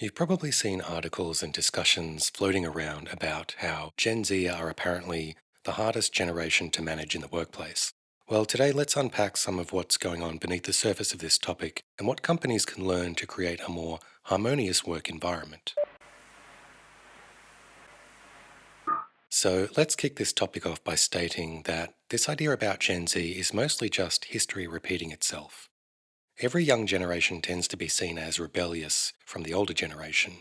You've probably seen articles and discussions floating around about how Gen Z are apparently the hardest generation to manage in the workplace. Well, today let's unpack some of what's going on beneath the surface of this topic and what companies can learn to create a more harmonious work environment. So let's kick this topic off by stating that this idea about Gen Z is mostly just history repeating itself. Every young generation tends to be seen as rebellious from the older generation.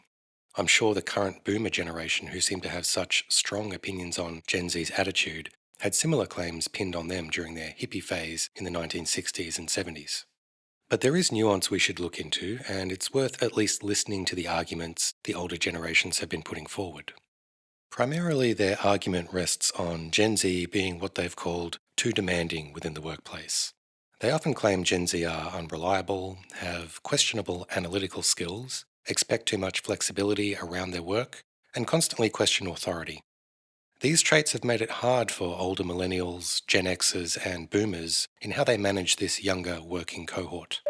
I'm sure the current boomer generation, who seem to have such strong opinions on Gen Z's attitude, had similar claims pinned on them during their hippie phase in the 1960s and 70s. But there is nuance we should look into, and it's worth at least listening to the arguments the older generations have been putting forward. Primarily, their argument rests on Gen Z being what they've called too demanding within the workplace. They often claim Gen Z are unreliable, have questionable analytical skills, expect too much flexibility around their work, and constantly question authority. These traits have made it hard for older millennials, Gen Xers, and boomers in how they manage this younger working cohort.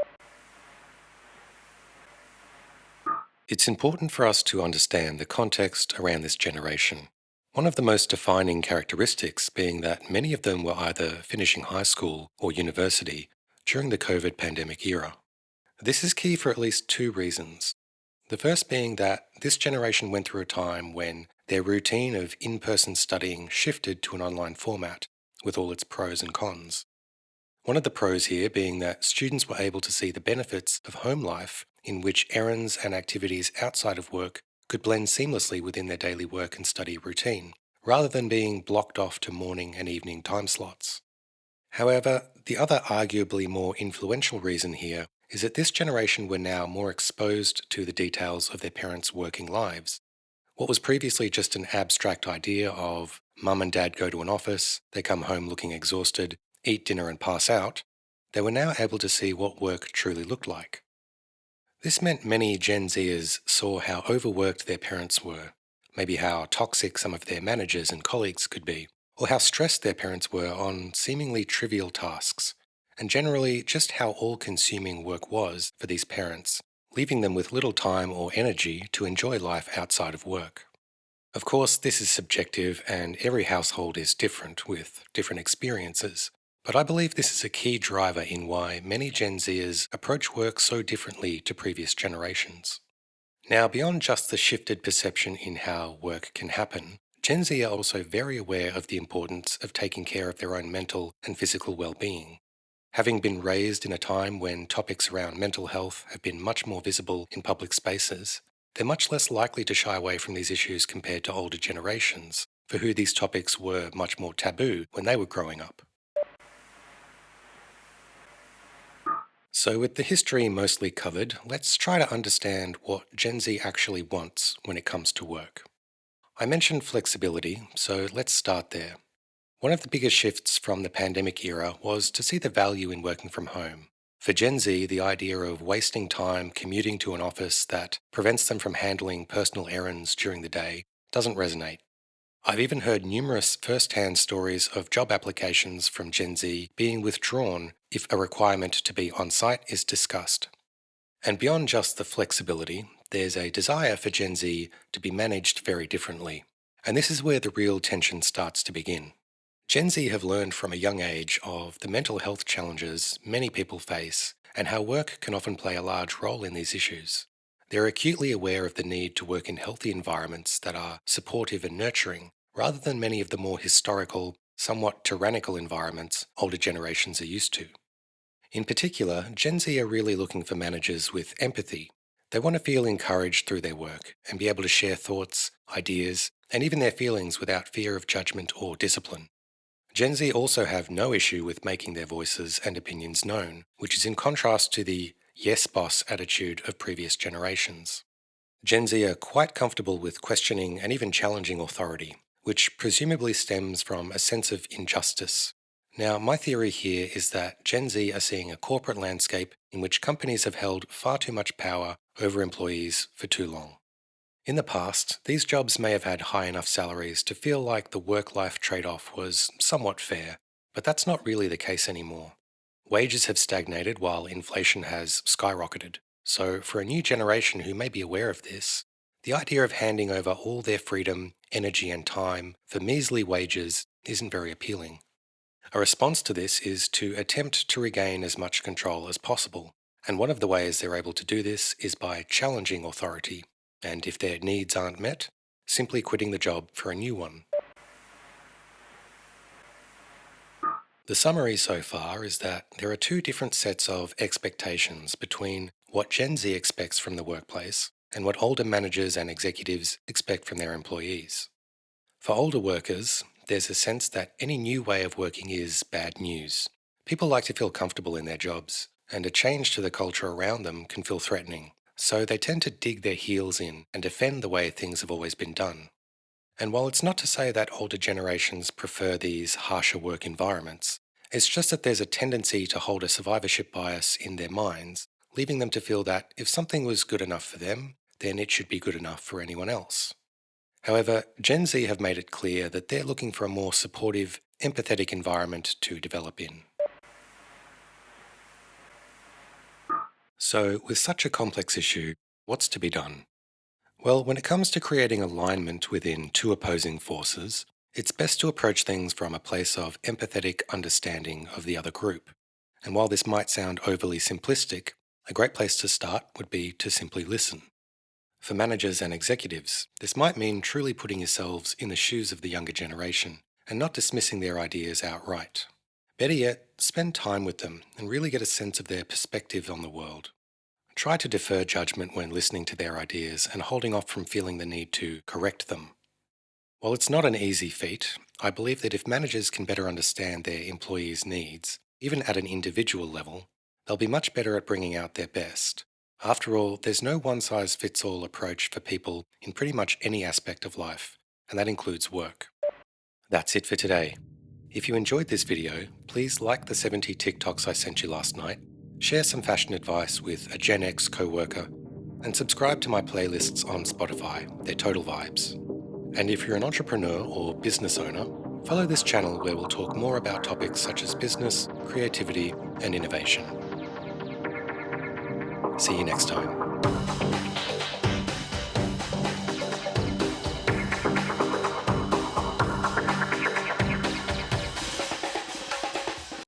It's important for us to understand the context around this generation. One of the most defining characteristics being that many of them were either finishing high school or university during the COVID pandemic era. This is key for at least two reasons. The first being that this generation went through a time when their routine of in person studying shifted to an online format, with all its pros and cons. One of the pros here being that students were able to see the benefits of home life, in which errands and activities outside of work could blend seamlessly within their daily work and study routine, rather than being blocked off to morning and evening time slots. However, the other arguably more influential reason here is that this generation were now more exposed to the details of their parents' working lives. What was previously just an abstract idea of mum and dad go to an office, they come home looking exhausted, eat dinner and pass out, they were now able to see what work truly looked like. This meant many Gen Zers saw how overworked their parents were, maybe how toxic some of their managers and colleagues could be, or how stressed their parents were on seemingly trivial tasks, and generally just how all consuming work was for these parents, leaving them with little time or energy to enjoy life outside of work. Of course, this is subjective and every household is different with different experiences, but I believe this is a key driver in why many Gen Zers approach work so differently to previous generations. Now, beyond just the shifted perception in how work can happen, Gen Z are also very aware of the importance of taking care of their own mental and physical well-being. Having been raised in a time when topics around mental health have been much more visible in public spaces, they're much less likely to shy away from these issues compared to older generations, for who these topics were much more taboo when they were growing up. So, with the history mostly covered, let's try to understand what Gen Z actually wants when it comes to work. I mentioned flexibility, so let's start there. One of the biggest shifts from the pandemic era was to see the value in working from home. For Gen Z, the idea of wasting time commuting to an office that prevents them from handling personal errands during the day doesn't resonate. I've even heard numerous first-hand stories of job applications from Gen Z being withdrawn if a requirement to be on site is discussed. And beyond just the flexibility, there's a desire for Gen Z to be managed very differently. And this is where the real tension starts to begin. Gen Z have learned from a young age of the mental health challenges many people face and how work can often play a large role in these issues. They're acutely aware of the need to work in healthy environments that are supportive and nurturing, rather than many of the more historical, somewhat tyrannical environments older generations are used to. In particular, Gen Z are really looking for managers with empathy. They want to feel encouraged through their work and be able to share thoughts, ideas, and even their feelings without fear of judgment or discipline. Gen Z also have no issue with making their voices and opinions known, which is in contrast to the yes boss attitude of previous generations. Gen Z are quite comfortable with questioning and even challenging authority, which presumably stems from a sense of injustice. Now, my theory here is that Gen Z are seeing a corporate landscape in which companies have held far too much power over employees for too long. In the past, these jobs may have had high enough salaries to feel like the work-life trade-off was somewhat fair, but that's not really the case anymore. Wages have stagnated while inflation has skyrocketed, So, for a new generation who may be aware of this, the idea of handing over all their freedom, energy, and time for measly wages isn't very appealing. A response to this is to attempt to regain as much control as possible. And one of the ways they're able to do this is by challenging authority, and if their needs aren't met, simply quitting the job for a new one. The summary so far is that there are two different sets of expectations between what Gen Z expects from the workplace and what older managers and executives expect from their employees. For older workers, there's a sense that any new way of working is bad news. People like to feel comfortable in their jobs, and a change to the culture around them can feel threatening. So they tend to dig their heels in and defend the way things have always been done. And while it's not to say that older generations prefer these harsher work environments, it's just that there's a tendency to hold a survivorship bias in their minds, leaving them to feel that if something was good enough for them, then it should be good enough for anyone else. However, Gen Z have made it clear that they're looking for a more supportive, empathetic environment to develop in. So, with such a complex issue, what's to be done? Well, when it comes to creating alignment within two opposing forces, it's best to approach things from a place of empathetic understanding of the other group. And while this might sound overly simplistic, a great place to start would be to simply listen. For managers and executives, this might mean truly putting yourselves in the shoes of the younger generation and not dismissing their ideas outright. Better yet, spend time with them and really get a sense of their perspective on the world. Try to defer judgment when listening to their ideas and holding off from feeling the need to correct them. While it's not an easy feat, I believe that if managers can better understand their employees' needs, even at an individual level, they'll be much better at bringing out their best. After all, there's no one size fits all approach for people in pretty much any aspect of life, and that includes work. That's it for today. If you enjoyed this video, please like the 70 TikToks I sent you last night, share some fashion advice with a Gen X co-worker, and subscribe to my playlists on Spotify, they're total vibes. And if you're an entrepreneur or business owner, follow this channel where we'll talk more about topics such as business, creativity, and innovation. See you next time.